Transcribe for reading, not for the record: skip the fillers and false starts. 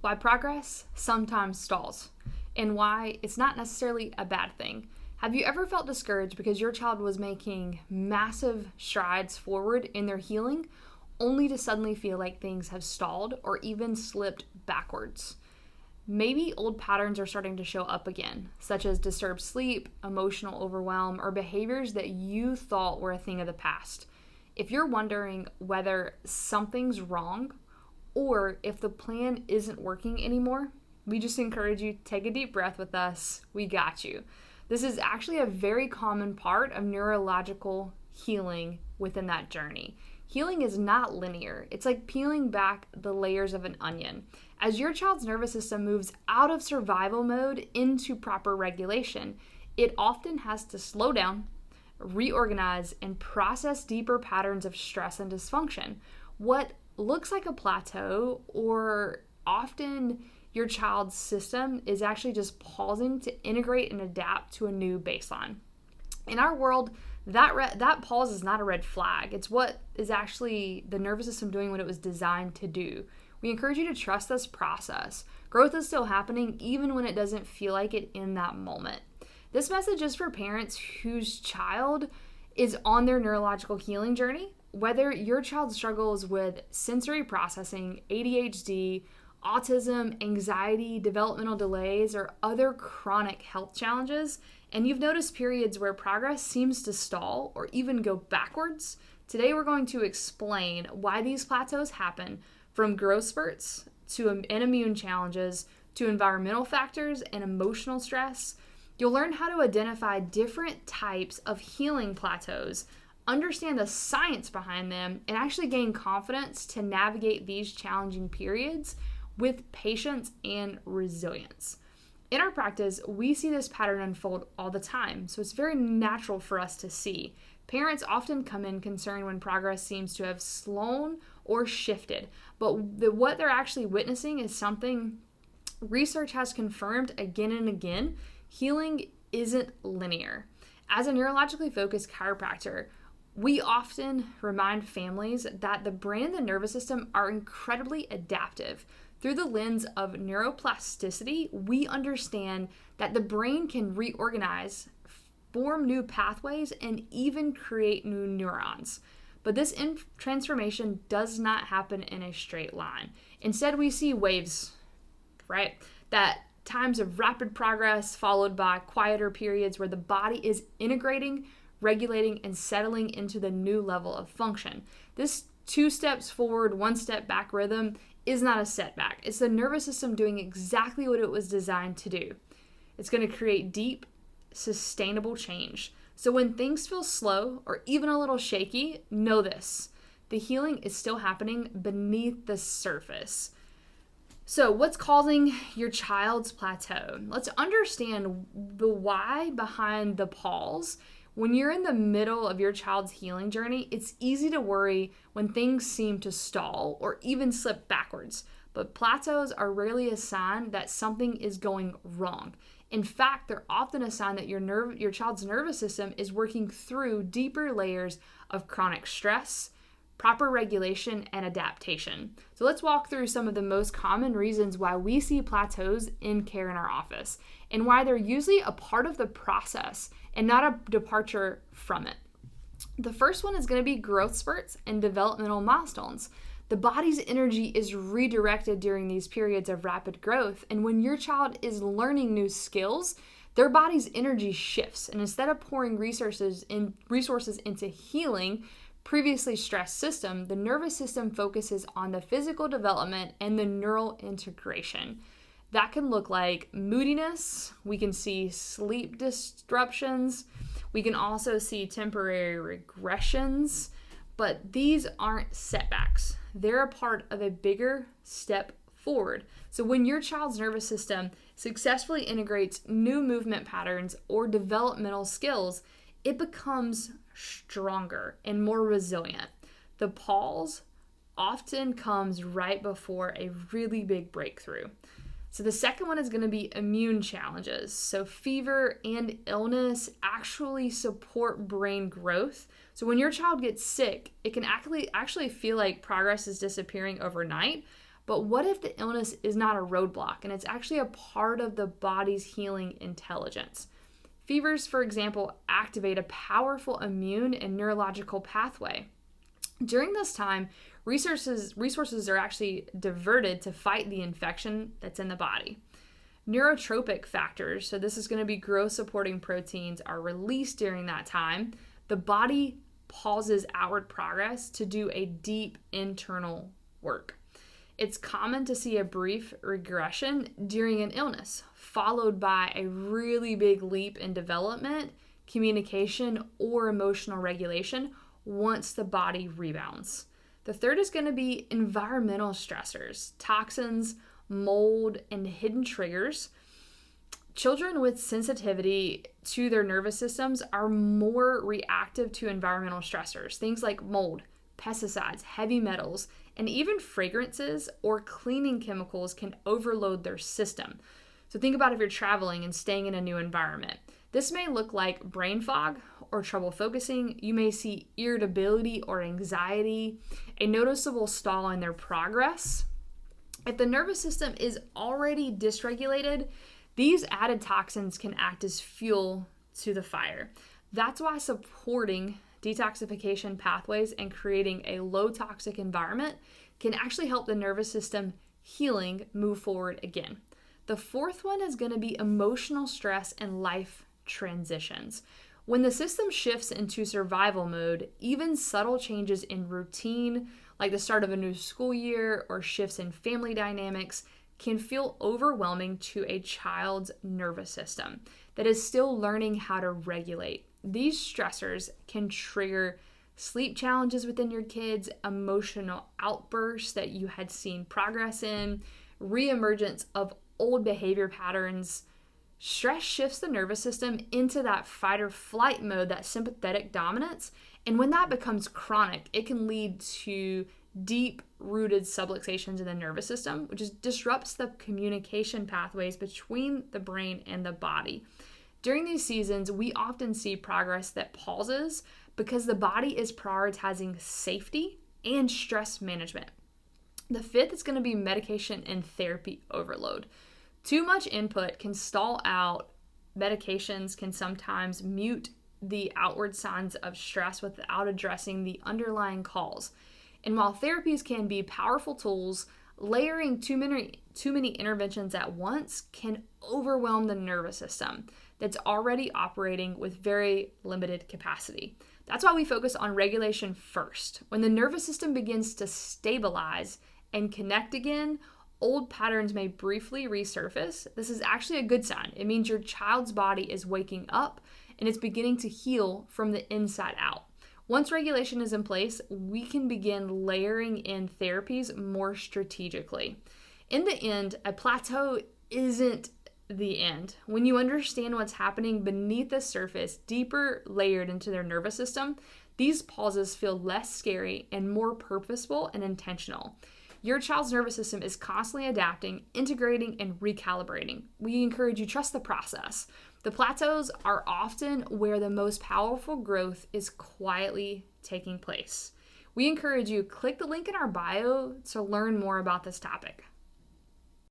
why progress sometimes stalls, and why it's not necessarily a bad thing. Have you ever felt discouraged because your child was making massive strides forward in their healing, only to suddenly feel like things have stalled or even slipped backwards? Maybe old patterns are starting to show up again, such as disturbed sleep, emotional overwhelm, or behaviors that you thought were a thing of the past. If you're wondering whether something's wrong or if the plan isn't working anymore, we just encourage you to take a deep breath with us. We got you. This is actually a very common part of neurological healing within that journey. Healing is not linear. It's like peeling back the layers of an onion. As your child's nervous system moves out of survival mode into proper regulation, it often has to slow down, reorganize, and process deeper patterns of stress and dysfunction. What looks like a plateau, or often your child's system, is actually just pausing to integrate and adapt to a new baseline. In our world, that pause is not a red flag. It's what is actually the nervous system doing what it was designed to do. We encourage you to trust this process. Growth is still happening even when it doesn't feel like it in that moment. This message is for parents whose child is on their neurological healing journey. Whether your child struggles with sensory processing, ADHD, autism, anxiety, developmental delays, or other chronic health challenges, and you've noticed periods where progress seems to stall or even go backwards, today we're going to explain why these plateaus happen, from growth spurts and immune challenges to environmental factors and emotional stress. You'll learn how to identify different types of healing plateaus, understand the science behind them, and actually gain confidence to navigate these challenging periods with patience and resilience. In our practice, we see this pattern unfold all the time, so it's very natural for us to see. Parents often come in concerned when progress seems to have slowed or shifted, but what they're actually witnessing is something research has confirmed again and again. Healing isn't linear. As a neurologically focused chiropractor, we often remind families that the brain and the nervous system are incredibly adaptive. Through the lens of neuroplasticity, we understand that the brain can reorganize, form new pathways, and even create new neurons. But this transformation does not happen in a straight line. Instead, we see waves, right? That times of rapid progress followed by quieter periods where the body is integrating, regulating, and settling into the new level of function. This 2 steps forward, 1 step back rhythm is not a setback. It's the nervous system doing exactly what it was designed to do. It's going to create deep, sustainable change. So when things feel slow or even a little shaky, know this: the healing is still happening beneath the surface. So what's causing your child's plateau? Let's understand the why behind the pause. When you're in the middle of your child's healing journey, it's easy to worry when things seem to stall or even slip backwards. But plateaus are rarely a sign that something is going wrong. In fact, they're often a sign that your child's nervous system is working through deeper layers of chronic stress, proper regulation, and adaptation. So let's walk through some of the most common reasons why we see plateaus in care in our office, and why they're usually a part of the process and not a departure from it. The first one is going to be growth spurts and developmental milestones. The body's energy is redirected during these periods of rapid growth, and when your child is learning new skills, their body's energy shifts, and instead of pouring resources into healing previously stressed system, the nervous system focuses on the physical development and the neural integration. That can look like moodiness. We can see sleep disruptions. We can also see temporary regressions, but these aren't setbacks. They're a part of a bigger step forward. So when your child's nervous system successfully integrates new movement patterns or developmental skills, it becomes stronger and more resilient. The pause often comes right before a really big breakthrough. So the second one is going to be immune challenges. So fever and illness actually support brain growth. So when your child gets sick, it can actually feel like progress is disappearing overnight, But what if the illness is not a roadblock and it's actually a part of the body's healing intelligence? Fevers, for example, activate a powerful immune and neurological pathway. During this time, resources are actually diverted to fight the infection that's in the body. Neurotropic factors, so this is going to be growth supporting proteins, are released during that time. The body pauses outward progress to do a deep internal work. It's common to see a brief regression during an illness, followed by a really big leap in development, communication, or emotional regulation once the body rebounds. The third is going to be environmental stressors, toxins, mold, and hidden triggers. Children with sensitivity to their nervous systems are more reactive to environmental stressors, things like mold, pesticides, heavy metals, and even fragrances or cleaning chemicals can overload their system. So think about if you're traveling and staying in a new environment. This may look like brain fog or trouble focusing. You may see irritability or anxiety, a noticeable stall in their progress. If the nervous system is already dysregulated, these added toxins can act as fuel to the fire. That's why supporting detoxification pathways and creating a low toxic environment can actually help the nervous system healing move forward again. The fourth one is going to be emotional stress and life transitions. When the system shifts into survival mode, even subtle changes in routine, like the start of a new school year or shifts in family dynamics, can feel overwhelming to a child's nervous system that is still learning how to regulate. These stressors can trigger sleep challenges within your kids, emotional outbursts that you had seen progress in, reemergence of old behavior patterns. Stress shifts the nervous system into that fight or flight mode, that sympathetic dominance. And when that becomes chronic, it can lead to deep-rooted subluxations in the nervous system, which disrupts the communication pathways between the brain and the body. During these seasons, we often see progress that pauses because the body is prioritizing safety and stress management. The fifth is going to be medication and therapy overload. Too much input can stall out. Medications can sometimes mute the outward signs of stress without addressing the underlying cause. And while therapies can be powerful tools, layering too many interventions at once can overwhelm the nervous system that's already operating with very limited capacity. That's why we focus on regulation first. When the nervous system begins to stabilize and connect again, old patterns may briefly resurface. This is actually a good sign. It means your child's body is waking up and it's beginning to heal from the inside out. Once regulation is in place, we can begin layering in therapies more strategically. In the end, a plateau isn't the end. When you understand what's happening beneath the surface, deeper layered into their nervous system, these pauses feel less scary and more purposeful and intentional. Your child's nervous system is constantly adapting, integrating, and recalibrating. We encourage you to trust the process. The plateaus are often where the most powerful growth is quietly taking place. We encourage you to click the link in our bio to learn more about this topic.